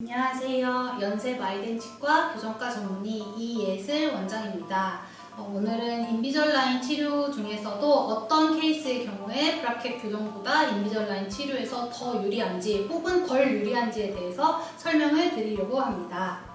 안녕하세요. 연세 마이덴치과 교정과 전문의 이예슬 원장입니다. 오늘은 인비절라인 치료 중에서도 어떤 케이스의 경우에 브라켓 교정보다 인비절라인 치료에서 더 유리한지 혹은 덜 유리한지에 대해서 설명을 드리려고 합니다.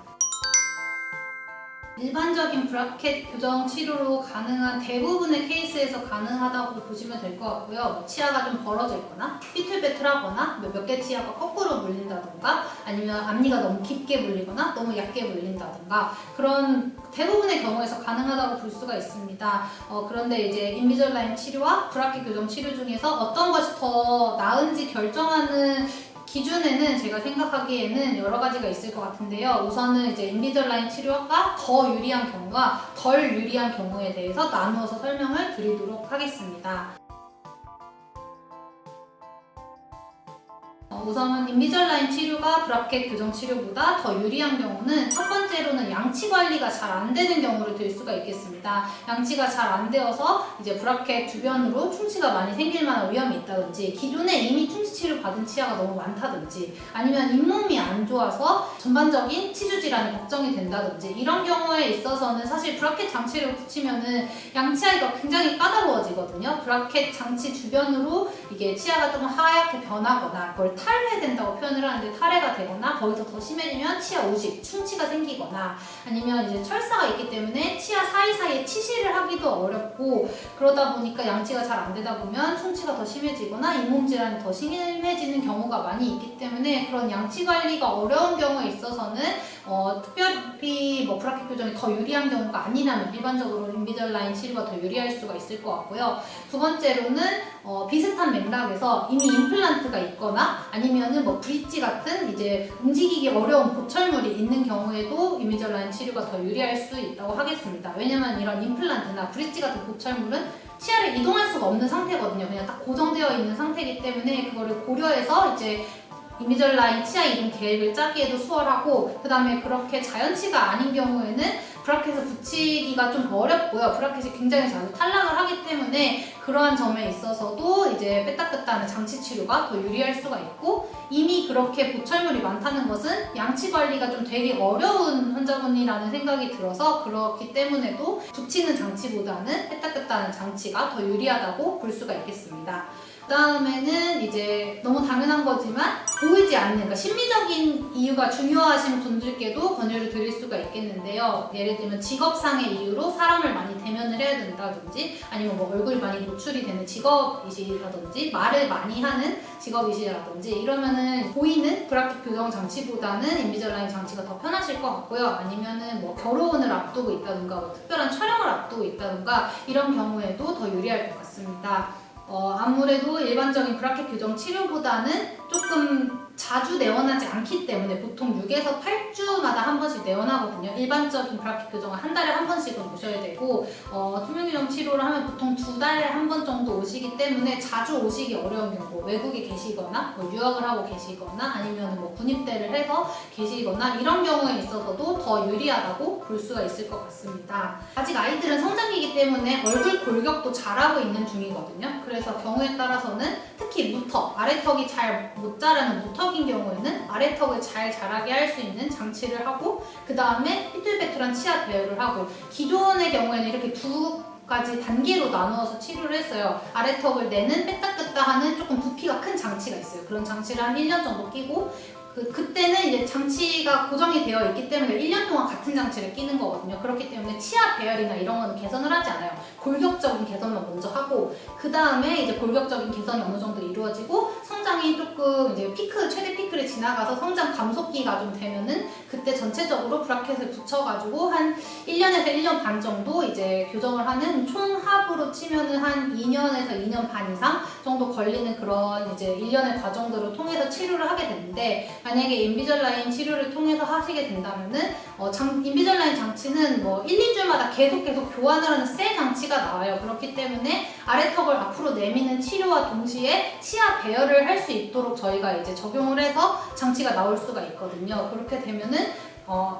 일반적인 브라켓 교정 치료로 가능한 대부분의 케이스에서 가능하다고 보시면 될 것 같고요. 치아가 좀 벌어져 있거나 삐뚤빼뚤하거나 몇 개 치아가 거꾸로 물린다던가 아니면 앞니가 너무 깊게 물리거나 너무 얕게 물린다던가 그런 대부분의 경우에서 가능하다고 볼 수가 있습니다. 그런데 이제 인비절라인 치료와 브라켓 교정 치료 중에서 어떤 것이 더 나은지 결정하는 기준에는 제가 생각하기에는 여러 가지가 있을 것 같은데요. 우선은 이제 인비절라인 치료가 더 유리한 경우와 덜 유리한 경우에 대해서 나누어서 설명을 드리도록 하겠습니다. 우선은 인비절라인 치료가 브라켓 교정 치료보다 더 유리한 경우는 첫 번째로는 양치 관리가 잘 안 되는 경우를 들 수가 있겠습니다. 양치가 잘 안 되어서 이제 브라켓 주변으로 충치가 많이 생길 만한 위험이 있다든지 기존에 이미 충치 치료 받은 치아가 너무 많다든지 아니면 잇몸이 안 좋아서 전반적인 치주 질환이 걱정이 된다든지 이런 경우에 있어서는 사실 브라켓 장치를 붙이면은 양치하기가 굉장히 까다로워지거든요. 브라켓 장치 주변으로 이게 치아가 조금 하얗게 변하거나 그걸 탈해된다고 표현을 하는데 탈해가 되거나 거기서 더 심해지면 치아 우식, 충치가 생기거나 아니면 이제 철사가 있기 때문에 치아 사이사이에 치실을 하기도 어렵고 그러다 보니까 양치가 잘 안 되다 보면 충치가 더 심해지거나 잇몸 질환이 더 심해지는 경우가 많이 있기 때문에 그런 양치 관리가 어려운 경우에 있어서는 특별히 브라켓 교정이 더 유리한 경우가 아니라면 일반적으로 인비절라인 치료가 더 유리할 수가 있을 것 같고요. 두 번째로는 비슷한 맥락에서 이미 임플란트가 있거나 아니면은 브릿지 같은 이제 움직이기 어려운 보철물이 있는 경우에도 인비절라인 치료가 더 유리할 수 있다고 하겠습니다. 왜냐면 이런 임플란트나 브릿지 같은 보철물은 치아를 이동할 수가 없는 상태거든요. 그냥 딱 고정되어 있는 상태이기 때문에 그거를 고려해서 이제 인비절라인 치아 이동 계획을 짜기에도 수월하고 그 다음에 그렇게 자연치가 아닌 경우에는 브라켓을 붙이기가 좀 어렵고요. 브라켓이 굉장히 자주 탈락을 하기 때문에 그러한 점에 있어서도 이제 뺐다뺐다하는 장치 치료가 더 유리할 수가 있고 이미 그렇게 보철물이 많다는 것은 양치 관리가 좀 되게 어려운 환자분이라는 생각이 들어서 그렇기 때문에도 붙이는 장치보다는 뺐다뺐다하는 장치가 더 유리하다고 볼 수가 있겠습니다. 그 다음에는 이제 너무 당연한 거지만 보이지 않는 그러니까 심리적인 이유가 중요하신 분들께도 권유를 드릴 수가 있겠는데요. 예를 들면 직업상의 이유로 사람을 많이 대면을 해야 된다든지 아니면 얼굴이 많이 노출이 되는 직업이시라든지 말을 많이 하는 직업이시라든지 이러면은 보이는 브라켓 교정 장치보다는 인비절라인 장치가 더 편하실 것 같고요. 아니면은 결혼을 앞두고 있다든가 특별한 촬영을 앞두고 있다든가 이런 경우에도 더 유리할 것 같습니다. 아무래도 일반적인 브라켓 교정 치료보다는 조금 자주 내원하지 않기 때문에 보통 6에서 8주마다 한 번씩 내원하거든요. 일반적인 브라켓 교정은 한 달에 한 번씩은 오셔야 되고 투명 교정 치료를 하면 보통 2달에 한 번 정도 오시기 때문에 자주 오시기 어려운 경우 외국에 계시거나 유학을 하고 계시거나 아니면 군입대를 해서 계시거나 이런 경우에 있어서도 더 유리하다고 볼 수가 있을 것 같습니다. 아직 아이들은 성장기이기 때문에 얼굴 골격도 잘하고 있는 중이거든요. 그래서 경우에 따라서는 특히 무턱, 아래턱이 잘 못 자라는 무턱인 경우에는 아래턱을 잘 자라게 할 수 있는 장치를 하고 그 다음에 삐뚤빼뚤한 치아 배열을 하고 기존의 경우에는 이렇게 두 가지 단계로 나누어서 치료를 했어요. 아래턱을 내는 뺐다뺐다 하는 조금 부피가 큰 장치가 있어요. 그런 장치를 한 1년 정도 끼고 그때는 이제 장치가 고정이 되어 있기 때문에 1년 동안 같은 장치를 끼는 거거든요. 그렇기 때문에 치아 배열이나 이런 거는 개선을 하지 않아요. 골격적인 개선만 먼저 하고 그 다음에 이제 골격적인 개선이 어느 정도 이루어지고 성장이 조금 이제 최대 피크를 지나가서 성장 감속기가 좀 되면은 그때 전체적으로 브라켓을 붙여가지고 한 1년에서 1년 반 정도 이제 교정을 하는 총합으로 치면은 한 2년에서 2년 반 이상 정도 걸리는 그런 이제 1년의 과정들을 통해서 치료를 하게 되는데 만약에 인비절라인 치료를 통해서 하시게 된다면은 인비절라인 장치는 1, 2주마다 계속 교환을 하는 새 장치가 나와요. 그렇기 때문에 아래턱을 앞으로 내미는 치료와 동시에 치아 배열을 할 수 있도록 저희가 이제 적용을 해서 장치가 나올 수가 있거든요. 그렇게 되면은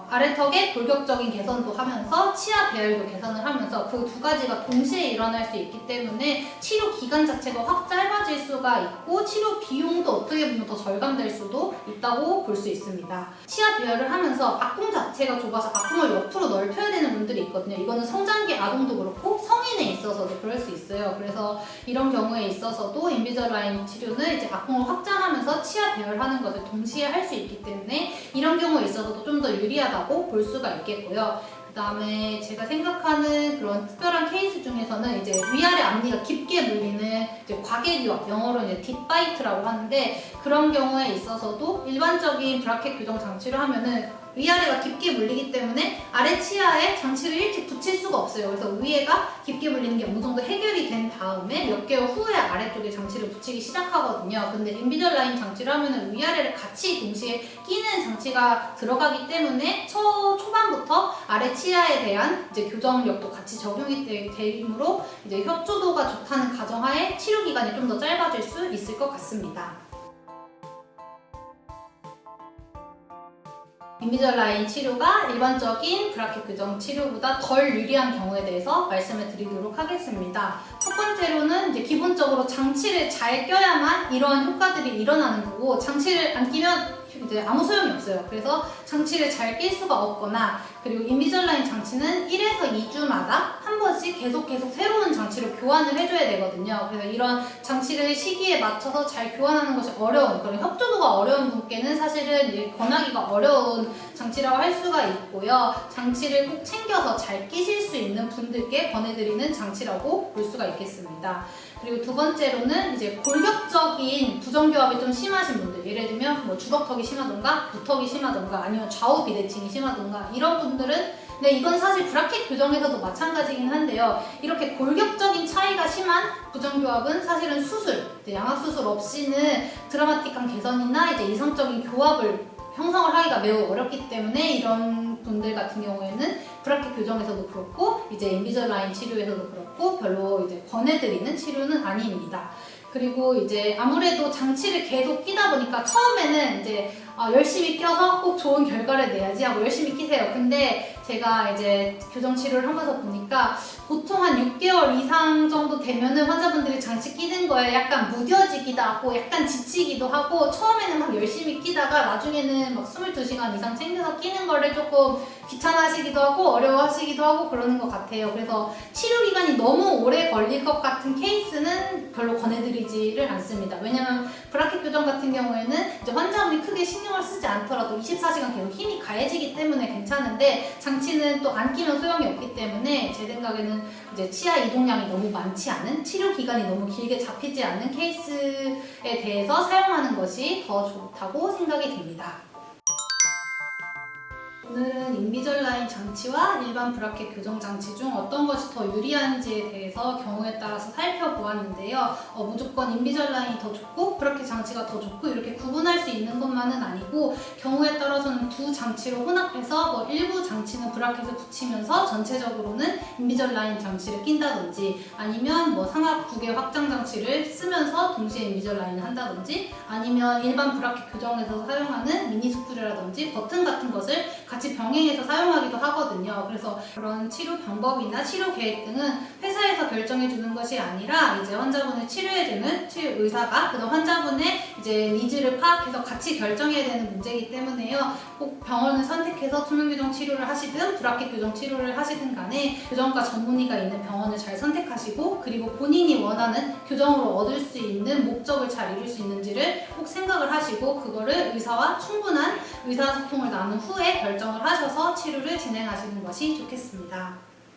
아래턱의 골격적인 개선도 하면서 치아 배열도 개선을 하면서 그 두 가지가 동시에 일어날 수 있기 때문에 치료 기간 자체가 확 짧아질 수가 있고 치료 비용도 어떻게 보면 더 절감될 수도 있다고 볼 수 있습니다. 치아 배열을 하면서 악궁 자체가 좁아서 악궁을 옆으로 넓혀야 되는 분들이 있거든요. 이거는 성장기 아동도 그렇고 성인에 있어서도 그럴 수 있어요. 그래서 이런 경우에 있어서도 인비절라인 치료는 이제 악궁을 확장하면서 치아 배열하는 것을 동시에 할 수 있기 때문에 이런 경우에 있어서도 좀 더 유리하다고 볼 수가 있겠고요. 그 다음에 제가 생각하는 그런 특별한 케이스 중에서는 이제 위아래 앞니가 깊게 물리는 이제 과객유압, 영어로 이제 딥바이트라고 하는데 그런 경우에 있어서도 일반적인 브라켓 교정 장치를 하면은 위아래가 깊게 물리기 때문에 아래 치아에 장치를 일찍 붙일 수가 없어요. 그래서 위에가 깊게 물리는 게 어느 정도 해결이 된 다음에 몇 개월 후에 아래쪽에 장치를 붙이기 시작하거든요. 근데 인비절라인 장치를 하면은 위아래를 같이 동시에 끼는 장치가 들어가기 때문에 초반부터 아래 치아에 대한 이제 교정력도 같이 적용이 되므로 이제 협조도가 좋다는 가정하에 치료 기간이 좀 더 짧아질 수 있을 것 같습니다. 인비절라인 치료가 일반적인 브라켓 교정 치료보다 덜 유리한 경우에 대해서 말씀을 드리도록 하겠습니다. 첫 번째로는 이제 기본적으로 장치를 잘 껴야만 이런 효과들이 일어나는 거고 장치를 안 끼면 이제 아무 소용이 없어요. 그래서 장치를 잘 낄 수가 없거나 그리고 인비절라인 장치는 1에서 2주마다 한 번씩 계속 새로운 장치로 교환을 해줘야 되거든요. 그래서 이런 장치를 시기에 맞춰서 잘 교환하는 것이 어려운 그런 협조도가 어려운 분께는 사실은 이제 권하기가 어려운 장치라고 할 수가 있고요. 장치를 꼭 챙겨서 잘 끼실 수 있는 분들께 권해드리는 장치라고 볼 수가 있겠습니다. 그리고 두 번째로는 이제 골격적인 부정교합이 좀 심하신 분들, 예를 들면 뭐 주걱턱이 심하던가 무턱이 심하던가 아니면 좌우 비대칭이 심하던가 이런 분들은 근데 이건 사실 브라켓 교정에서도 마찬가지긴 한데요. 이렇게 골격적인 차이가 심한 부정교합은 사실은 수술, 양악수술 없이는 드라마틱한 개선이나 이제 이성적인 교합을 형성을 하기가 매우 어렵기 때문에 이런 분들 같은 경우에는 브라켓 교정에서도 그렇고 이제 인비절라인 치료에서도 그렇고 별로 이제 권해드리는 치료는 아닙니다. 그리고 이제 아무래도 장치를 계속 끼다 보니까 처음에는 이제 열심히 껴서 꼭 좋은 결과를 내야지 하고 열심히 끼세요. 근데 제가 이제 교정 치료를 하면서 보니까 보통 한 6개월 이상 정도 되면은 환자분들이 장치 끼는 거에 약간 무뎌지기도 하고 약간 지치기도 하고 처음에는 막 열심히 끼다가 나중에는 막 22시간 이상 챙겨서 끼는 거를 조금 귀찮아하시기도 하고 어려워하시기도 하고 그러는 것 같아요. 그래서 치료 기간이 너무 오래 걸릴 것 같은 케이스는 별로 권해드리지를 않습니다. 왜냐면 브라켓 교정 같은 경우에는 이제 환자분이 크게 신경을 쓰지 않더라도 24시간 계속 힘이 가해지기 때문에 괜찮은데 장치는 또 안 끼면 소용이 없기 때문에 제 생각에는 이제 치아 이동량이 너무 많지 않은 치료 기간이 너무 길게 잡히지 않는 케이스에 대해서 사용하는 것이 더 좋다고 생각이 듭니다. 오늘은 인비절라인 장치와 일반 브라켓 교정 장치 중 어떤 것이 더 유리한지에 대해서 경우에 따라서 살펴보았는데요. 무조건 인비절라인이 더 좋고 브라켓 장치가 더 좋고 이렇게 구분할 수 있는 것만은 아니고 경우에 따라서는 두 장치를 혼합해서 뭐 일부 장치는 브라켓을 붙이면서 전체적으로는 인비절라인 장치를 낀다든지 아니면 뭐 상압 구개 확장 장치를 쓰면서 동시에 인비절라인을 한다든지 아니면 일반 브라켓 교정에서 사용하는 미니 스크류라든지 버튼 같은 것을 같이 병행해서 사용하기도 하거든요. 그래서 그런 치료 방법이나 치료 계획 등은 회사에서 결정해 주는 것이 아니라 이제 환자분을 치료해 주는 치료 의사가 그다음 환자분의 이제 니즈를 파악해서 같이 결정해야 되는 문제이기 때문에요. 꼭 병원을 선택해서 투명 교정 치료를 하시든 브라켓 교정 치료를 하시든 간에 교정과 전문의가 있는 병원을 잘 선택하시고 그리고 본인이 원하는 교정으로 얻을 수 있는 목적을 잘 이룰 수 있는지를 꼭 생각을 하시고 그거를 의사와 충분한 의사소통을 나눈 후에 결정을 하셔서 치료를 진행하시는 것이 좋겠습니다.